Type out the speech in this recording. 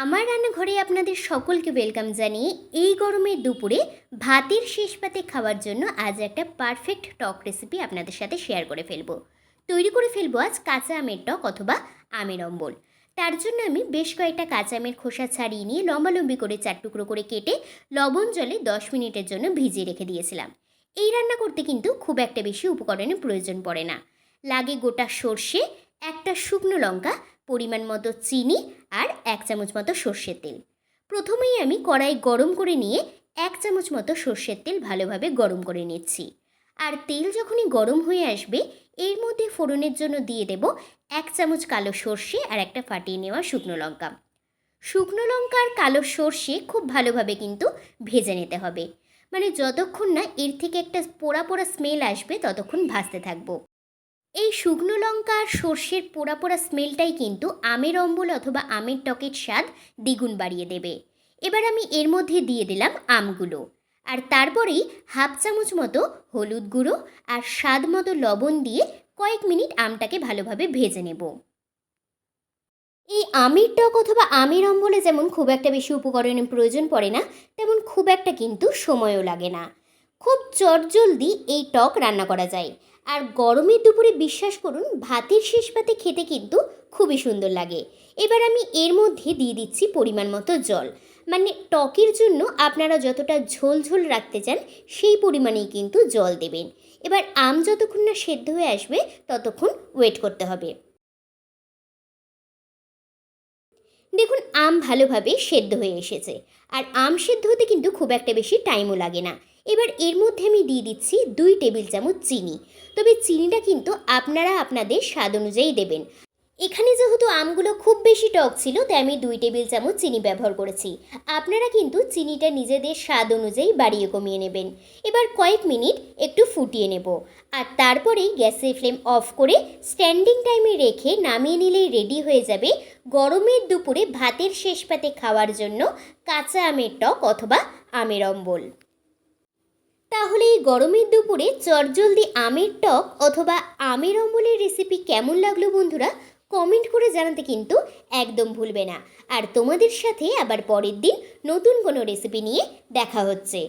আমার রান্নাঘরে আপনাদের সকলকে ওয়েলকাম জানিয়ে এই গরমের দুপুরে ভাতের শেষ পাতে খাওয়ার জন্য আজ একটা পারফেক্ট টক রেসিপি আপনাদের সাথে শেয়ার করে ফেলবো। তৈরি করে ফেলবো আজ কাঁচা আমের টক অথবা আমের অম্বল। তার জন্য আমি বেশ কয়েকটা কাঁচা আমের খোসা ছাড়িয়ে নিয়ে লম্বালম্বি করে 4 টুকরো করে কেটে লবণ জলে 10 মিনিটের জন্য ভিজিয়ে রেখে দিয়েছিলাম। এই রান্না করতে কিন্তু খুব একটা বেশি উপকরণের প্রয়োজন পড়ে না। লাগে গোটা সর্ষে, একটা শুকনো লঙ্কা, পরিমাণ মতো চিনি আর 1 চামচ মতো সর্ষের তেল। প্রথমেই আমি কড়াই গরম করে নিয়ে 1 চামচ মতো সর্ষের তেল ভালোভাবে গরম করে নিচ্ছি। আর তেল যখনই গরম হয়ে আসবে এর মধ্যে ফোড়নের জন্য দিয়ে দেব 1 চামচ কালো সর্ষে আর একটা ফাটিয়ে নেওয়া শুকনো লঙ্কা। শুকনো লঙ্কা আর কালো সর্ষে খুব ভালোভাবে কিন্তু ভেজে নিতে হবে, মানে যতক্ষণ না এর থেকে একটা পোড়া পোড়া স্মেল আসবে ততক্ষণ ভাজতে থাকবো। এই শুকনো লঙ্কা আর সর্ষের পোড়া পোড়া স্মেলটাই কিন্তু আমের অম্বল অথবা আমের টকের স্বাদ দ্বিগুণ বাড়িয়ে দেবে। এবার আমি এর মধ্যে দিয়ে দিলাম আমগুলো, আর তারপরেই 1/2 চামচ মতো হলুদ গুঁড়ো আর স্বাদ মতো লবণ দিয়ে কয়েক মিনিট আমটাকে ভালোভাবে ভেজে নেব। এই আমের টক অথবা আমের অম্বলে যেমন খুব একটা বেশি উপকরণের প্রয়োজন পড়ে না, তেমন খুব একটা কিন্তু সময়ও লাগে না। খুব চটজলদি এই টক রান্না করা যায়। আর গরমের দুপুরে বিশ্বাস করুন ভাতের শেষ পাতে খেতে কিন্তু খুবই সুন্দর লাগে। এবার আমি এর মধ্যে দিয়ে দিচ্ছি পরিমাণ মতো জল, মানে টকের জন্য আপনারা যতটা ঝোল ঝোল রাখতে চান সেই পরিমাণেই কিন্তু জল দেবেন। এবার আম যতক্ষণ না সেদ্ধ হয়ে আসবে ততক্ষণ ওয়েট করতে হবে। দেখুন আম ভালোভাবে সেদ্ধ হয়ে এসেছে, আর আম সেদ্ধ হতে কিন্তু খুব একটা বেশি টাইমও লাগে না। এবার এর মধ্যে আমি দিয়ে দিচ্ছি 2 টেবিল চামচ চিনি, তবে চিনিটা কিন্তু আপনারা আপনাদের স্বাদ অনুযায়ী দেবেন। এখানে যেহেতু আমগুলো খুব বেশি টক ছিল তাই আমি 2 টেবিল চামচ চিনি ব্যবহার করেছি। আপনারা কিন্তু চিনিটা নিজেদের স্বাদ অনুযায়ী বাড়িয়ে কমিয়ে নেবেন। এবার কয়েক মিনিট একটু ফুটিয়ে নেব, আর তারপরেই গ্যাসের ফ্লেম অফ করে স্ট্যান্ডিং টাইমে রেখে নামিয়ে নিলেই রেডি হয়ে যাবে গরমের দুপুরে ভাতের শেষ পাতে খাওয়ার জন্য কাঁচা আমের টক অথবা আমের অম্বল। তাহলে এই গরমের দুপুরে চটজলদি আমের টক অথবা আমের অম্বলের রেসিপি কেমন লাগলো বন্ধুরা, কমেন্ট করে জানাতে কিন্তু একদম ভুলবে না। আর তোমাদের সাথে আবার পরের দিন নতুন কোনো রেসিপি নিয়ে দেখা হচ্ছে।